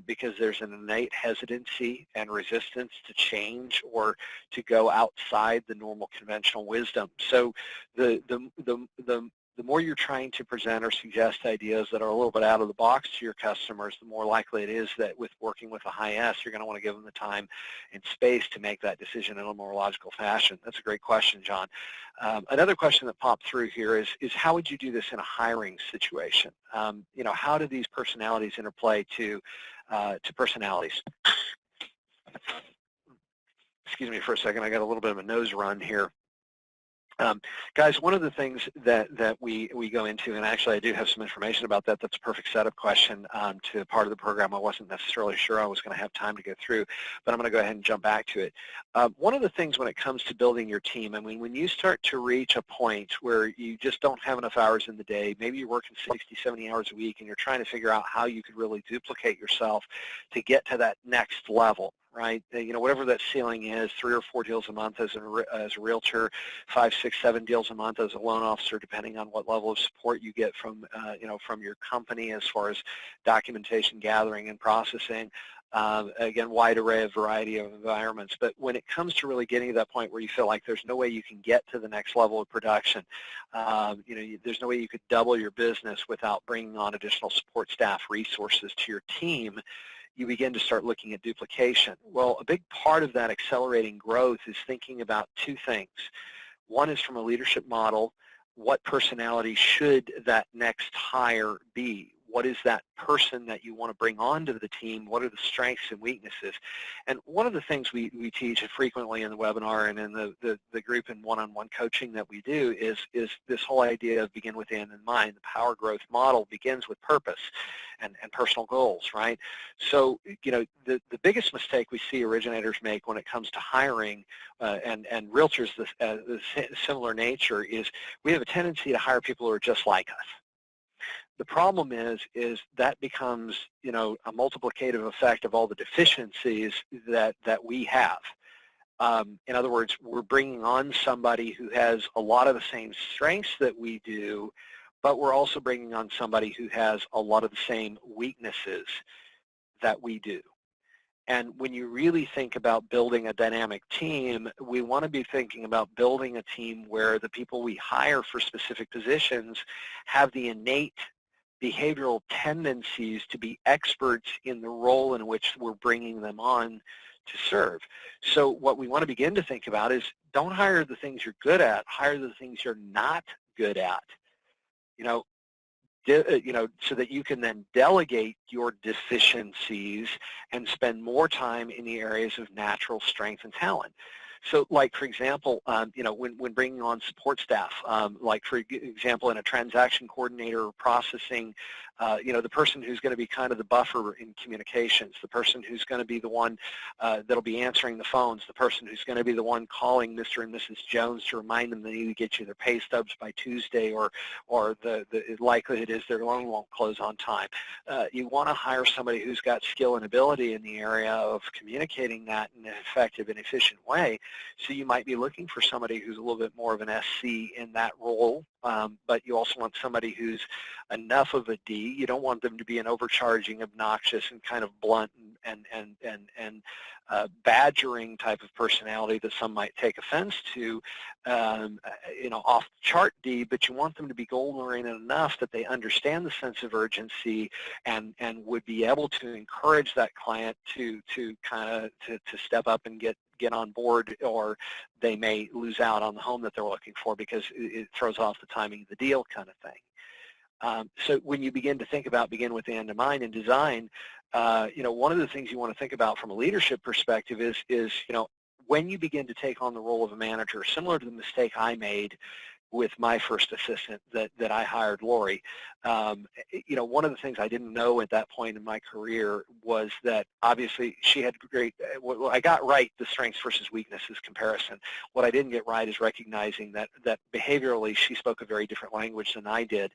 because there's an innate hesitancy and resistance to change or to go outside the normal conventional wisdom. So the the more you're trying to present or suggest ideas that are a little bit out of the box to your customers, the more likely it is that with working with a high S, you're going to want to give them the time and space to make that decision in a more logical fashion. That's a great question, John. Another question that popped through here is how would you do this in a hiring situation? How do these personalities interplay to personalities? Excuse me for a second. I got a little bit of a nose run here. Guys, one of the things that we go into, and actually I do have some information about that, that's a perfect setup question to part of the program I wasn't necessarily sure I was going to have time to go through, but I'm going to go ahead and jump back to it. One of the things when it comes to building your team, I mean, when you start to reach a point where you just don't have enough hours in the day, maybe you're working 60, 70 hours a week, and you're trying to figure out how you could really duplicate yourself to get to that next level, right? Whatever that ceiling is, 3 or 4 deals a month as a realtor, 5, 6, 7 deals a month as a loan officer, depending on what level of support you get from your company as far as documentation gathering and processing. Again, wide array of variety of environments. But when it comes to really getting to that point where you feel like there's no way you can get to the next level of production, there's no way you could double your business without bringing on additional support staff resources to your team, you begin to start looking at duplication. Well, a big part of that accelerating growth is thinking about 2 things. One is from a leadership model, what personality should that next hire be? What is that person that you want to bring onto the team? What are the strengths and weaknesses? And one of the things we teach frequently in the webinar and in the group and one-on-one coaching that we do is this whole idea of begin with end in mind. The power growth model begins with purpose and personal goals, right? So, the biggest mistake we see originators make when it comes to hiring and realtors of similar nature is we have a tendency to hire people who are just like us. The problem is that becomes, a multiplicative effect of all the deficiencies that we have. In other words, we're bringing on somebody who has a lot of the same strengths that we do, but we're also bringing on somebody who has a lot of the same weaknesses that we do. And when you really think about building a dynamic team, we want to be thinking about building a team where the people we hire for specific positions have the innate behavioral tendencies to be experts in the role in which we're bringing them on to serve. So what we want to begin to think about is don't hire the things you're good at, hire the things you're not good at. So that you can then delegate your deficiencies and spend more time in the areas of natural strength and talent. So, like, for example, when bringing on support staff, like, for example, in a transaction coordinator processing, the person who's going to be kind of the buffer in communications, the person who's going to be the one that'll be answering the phones, the person who's going to be the one calling Mr. and Mrs. Jones to remind them they need to get you their pay stubs by Tuesday, or the likelihood is their loan won't close on time. You want to hire somebody who's got skill and ability in the area of communicating that in an effective and efficient way. So you might be looking for somebody who's a little bit more of an SC in that role, but you also want somebody who's enough of a D. You don't want them to be an overcharging, obnoxious, and kind of blunt and badgering type of personality that some might take offense to, off the chart D, but you want them to be goal-oriented enough that they understand the sense of urgency and would be able to encourage that client to step up and get on board, or they may lose out on the home that they're looking for because it throws off the timing of the deal kind of thing. So when you begin to think about begin with the end in mind in design, one of the things you want to think about from a leadership perspective is when you begin to take on the role of a manager, similar to the mistake I made with my first assistant that I hired, Lori. One of the things I didn't know at that point in my career was that obviously she had great, well, I got right the strengths versus weaknesses comparison. What I didn't get right is recognizing that behaviorally she spoke a very different language than I did.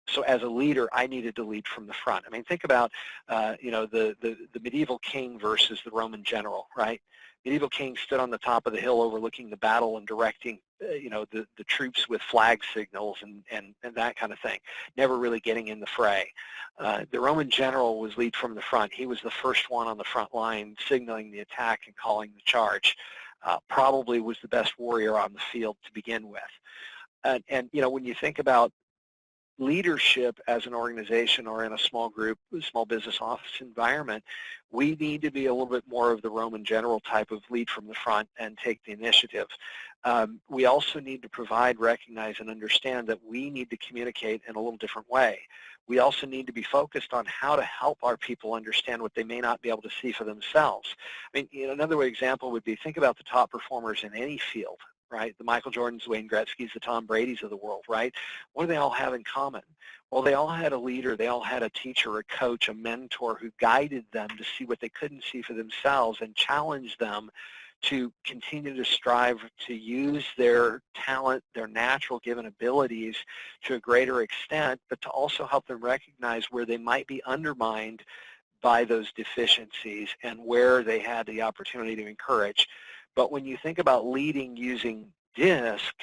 So as a leader, I needed to lead from the front. I mean, think about, the medieval king versus the Roman general, right? Medieval king stood on the top of the hill overlooking the battle and directing, the troops with flag signals and that kind of thing, never really getting in the fray. The Roman general was lead from the front. He was the first one on the front line signaling the attack and calling the charge. Probably was the best warrior on the field to begin with. And when you think about leadership as an organization or in a small group, small business office environment, we need to be a little bit more of the Roman general type of lead from the front and take the initiative. We also need to provide, recognize, and understand that we need to communicate in a little different way. We also need to be focused on how to help our people understand what they may not be able to see for themselves. I mean, another example would be, think about the top performers in any field, right? The Michael Jordans, Wayne Gretzky's, the Tom Brady's of the world, right? What do they all have in common? Well, they all had a leader, they all had a teacher, a coach, a mentor who guided them to see what they couldn't see for themselves and challenged them to continue to strive to use their talent, their natural given abilities to a greater extent, but to also help them recognize where they might be undermined by those deficiencies and where they had the opportunity to encourage. But when you think about leading using DISC,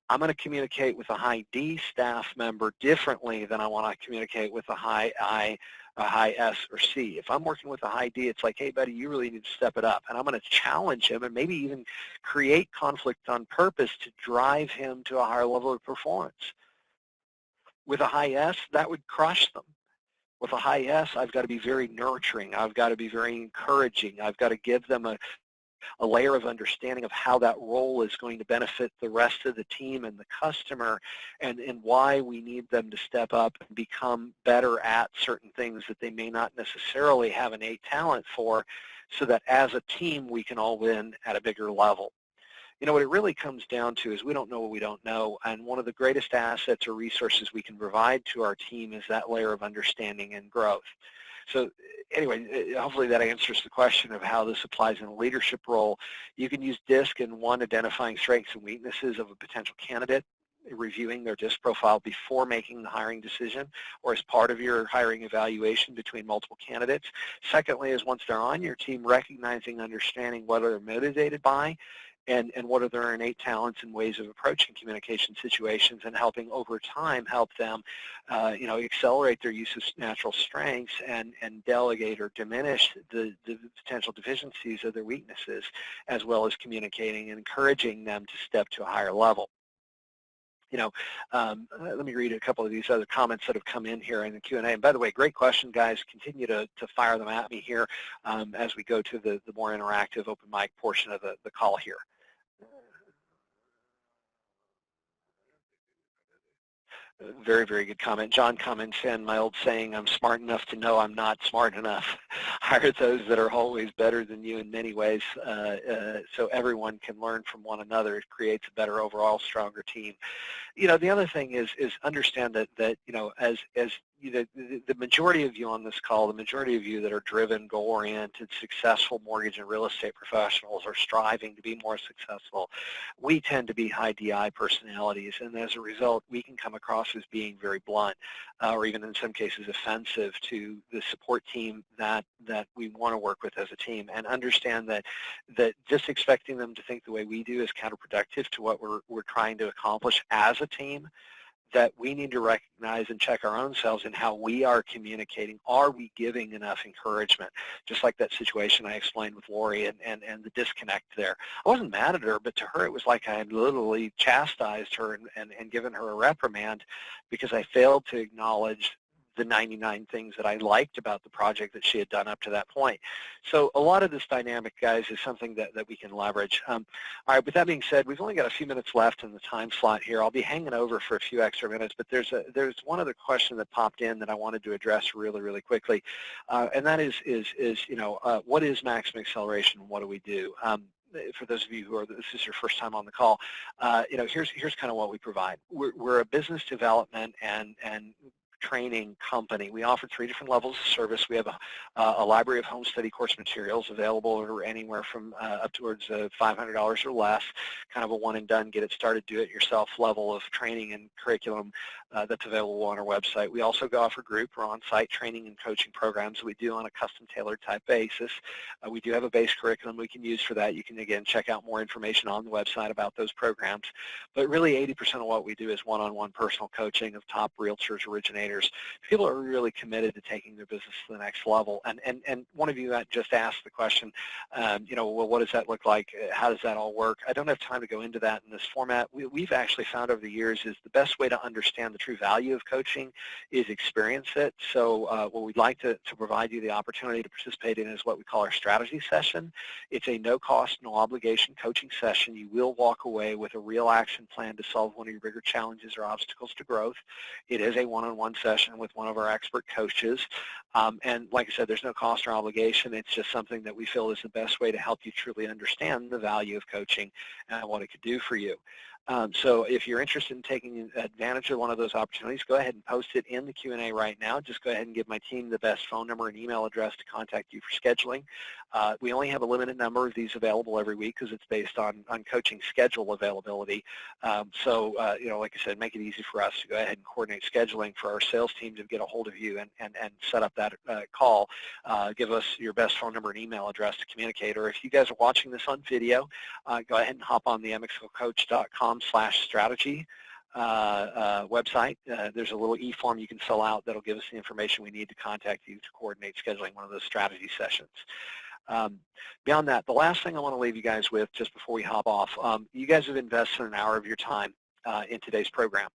I'm going to communicate with a high D staff member differently than I want to communicate with a high I, a high S or C. If I'm working with a high D, it's like, hey, buddy, you really need to step it up. And I'm going to challenge him and maybe even create conflict on purpose to drive him to a higher level of performance. With a high S, that would crush them. With a high S, I've got to be very nurturing. I've got to be very encouraging. I've got to give them a layer of understanding of how that role is going to benefit the rest of the team and the customer, and why we need them to step up and become better at certain things that they may not necessarily have innate talent for, so that as a team we can all win at a bigger level. You know, what it really comes down to is we don't know what we don't know, and one of the greatest assets or resources we can provide to our team is that layer of understanding and growth. So anyway, hopefully that answers the question of how this applies in a leadership role. You can use DISC in one, identifying strengths and weaknesses of a potential candidate, reviewing their DISC profile before making the hiring decision or as part of your hiring evaluation between multiple candidates. Secondly is, once they're on your team, recognizing, understanding what they're motivated by, and what are their innate talents and ways of approaching communication situations, and helping over time help them accelerate their use of natural strengths and delegate or diminish the potential deficiencies of their weaknesses, as well as communicating and encouraging them to step to a higher level. Let me read a couple of these other comments that have come in here in the Q&A. And by the way, great question, guys. Continue to fire them at me here as we go to the more interactive open mic portion of the call here. Very, very good comment. John comments in, my old saying, I'm smart enough to know I'm not smart enough. Hire those that are always better than you in many ways, so everyone can learn from one another. It creates a better overall, stronger team. The other thing is understand that as the majority of you on this call, the majority of you that are driven, goal-oriented, successful mortgage and real estate professionals are striving to be more successful. We tend to be high DI personalities, and as a result, we can come across as being very blunt, or even in some cases offensive to the support team that we want to work with as a team, and understand that just expecting them to think the way we do is counterproductive to what we're trying to accomplish as a team. That we need to recognize and check our own selves in how we are communicating. Are we giving enough encouragement? Just like that situation I explained with Lori and the disconnect there. I wasn't mad at her, but to her it was like I had literally chastised her and given her a reprimand because I failed to acknowledge the 99 things that I liked about the project that she had done up to that point. So a lot of this dynamic, guys, is something that we can leverage. All right, with that being said, we've only got a few minutes left in the time slot here. I'll be hanging over for a few extra minutes, but there's one other question that popped in that I wanted to address really, really quickly, and that is what is maximum acceleration and what do we do? For those of you who this is your first time on the call, here's kind of what we provide. We're a business development and training company. We offer 3 different levels of service. We have a library of home study course materials available anywhere from up towards $500 or less, kind of a one and done, get it started, do it yourself level of training and curriculum that's available on our website. We also offer group or on-site training and coaching programs that we do on a custom tailored type basis. We do have a base curriculum we can use for that. You can, again, check out more information on the website about those programs. But really 80% of what we do is one-on-one personal coaching of top realtors, originators, communicators, people are really committed to taking their business to the next level. And one of you just asked the question, well, what does that look like? How does that all work? I don't have time to go into that in this format. We've actually found over the years is the best way to understand the true value of coaching is experience it. So what we'd like to provide you the opportunity to participate in is what we call our strategy session. It's a no-cost, no-obligation coaching session. You will walk away with a real action plan to solve one of your bigger challenges or obstacles to growth. It is a one-on-one session with one of our expert coaches. And like I said, there's no cost or obligation. It's just something that we feel is the best way to help you truly understand the value of coaching and what it could do for you. So if you're interested in taking advantage of one of those opportunities, go ahead and post it in the Q&A right now. Just go ahead and give my team the best phone number and email address to contact you for scheduling. We only have a limited number of these available every week because it's based on coaching schedule availability. So like I said, make it easy for us to go ahead and coordinate scheduling for our sales team to get a hold of you and set up that call. Give us your best phone number and email address to communicate. Or if you guys are watching this on video, go ahead and hop on the mxcoach.com/strategy website. There's a little e-form you can fill out that'll give us the information we need to contact you to coordinate scheduling one of those strategy sessions. Beyond that, the last thing I want to leave you guys with just before we hop off, you guys have invested an hour of your time in today's program.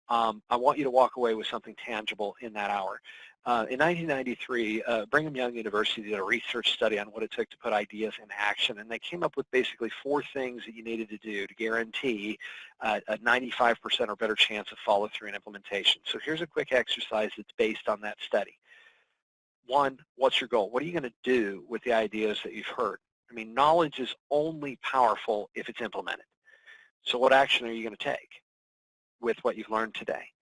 I want you to walk away with something tangible in that hour. In 1993, Brigham Young University did a research study on what it took to put ideas in action, and they came up with basically 4 things that you needed to do to guarantee a 95% or better chance of follow-through and implementation. So here's a quick exercise that's based on that study. 1, what's your goal? What are you going to do with the ideas that you've heard? I mean, knowledge is only powerful if it's implemented. So what action are you going to take with what you've learned today?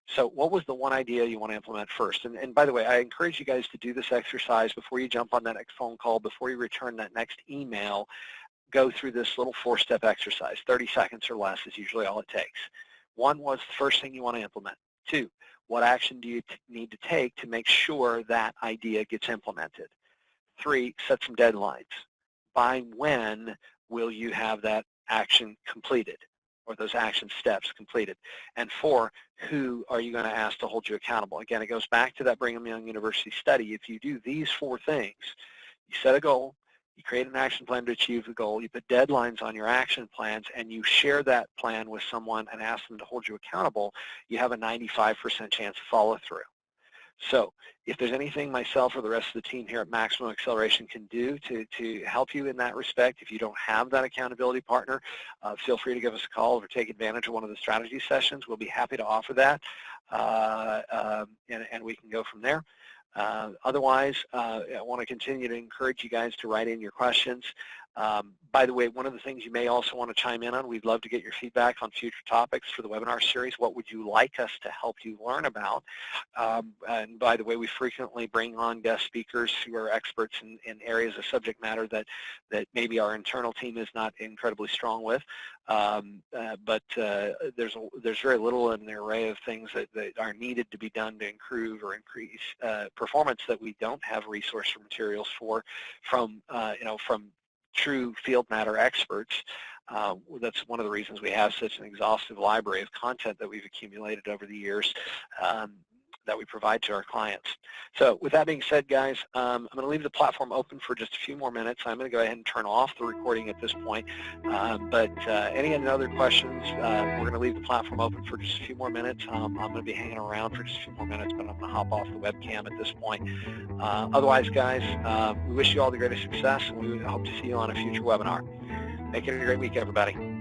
So what was the one idea you want to implement first? And by the way, I encourage you guys to do this exercise before you jump on that next phone call, before you return that next email. Go through this little 4-step exercise. 30 seconds or less is usually all it takes. 1, what's the first thing you want to implement? 2, what action do you need to take to make sure that idea gets implemented? 3, set some deadlines. By when will you have that action completed, or those action steps completed? And 4, who are you going to ask to hold you accountable? Again, it goes back to that Brigham Young University study. If you do these 4 things, you set a goal, you create an action plan to achieve the goal, you put deadlines on your action plans, and you share that plan with someone and ask them to hold you accountable, you have a 95% chance of follow through. So if there's anything myself or the rest of the team here at Maximum Acceleration can do to help you in that respect, if you don't have that accountability partner, feel free to give us a call or take advantage of one of the strategy sessions. We'll be happy to offer that, and we can go from there. Otherwise, I want to continue to encourage you guys to write in your questions. By the way, one of the things you may also want to chime in on, we'd love to get your feedback on future topics for the webinar series. What would you like us to help you learn about? And by the way, we frequently bring on guest speakers who are experts in areas of subject matter that maybe our internal team is not incredibly strong with. But there's very little in the array of things that are needed to be done to improve or increase performance that we don't have resource or materials for from true field matter experts. That's one of the reasons we have such an exhaustive library of content that we've accumulated over the years that we provide to our clients. So with that being said, guys, I'm going to leave the platform open for just a few more minutes. I'm going to go ahead and turn off the recording at this point. But any other questions, we're going to leave the platform open for just a few more minutes. I'm going to be hanging around for just a few more minutes, but I'm going to hop off the webcam at this point. Otherwise, guys, we wish you all the greatest success, and we hope to see you on a future webinar. Make it a great week, everybody.